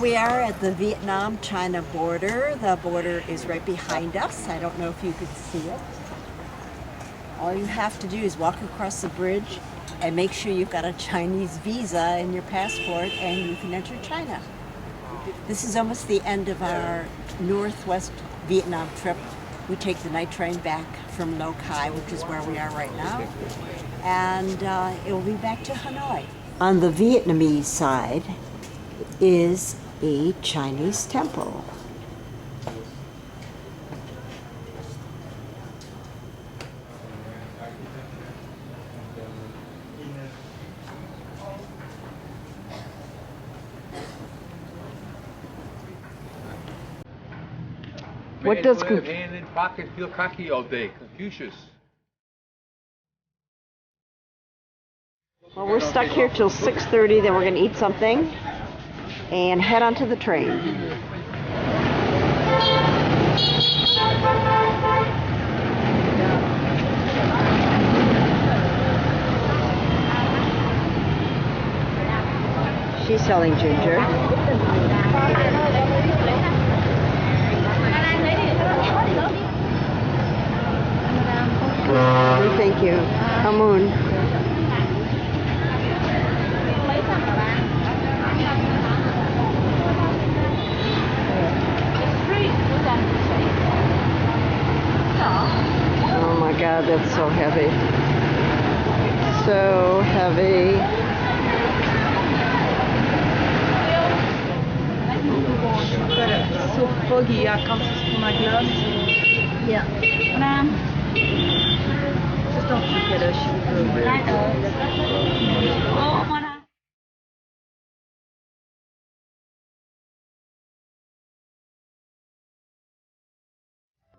we are at the Vietnam-China border. The border is right behind us. I don't know if you could see it. All you have to do is walk across the bridge and make sure you've got a Chinese visa in your passport and you can enter China. This is almost the end of our northwest Vietnam trip. We take the night train back from Lao Cai, which is where we are right now, and it will be back to Hanoi. On the Vietnamese side is a Chinese temple. What does hand in pocket feel cocky all day? Confucius. Well, we're stuck here till 6:30, then we're going to eat something and head onto the train. She's selling ginger. Thank you. Hamoon. Oh my God, that's so heavy. So heavy. It's so foggy, I can't see my glasses. Dạ. Nam. Just don't look at her, she will go.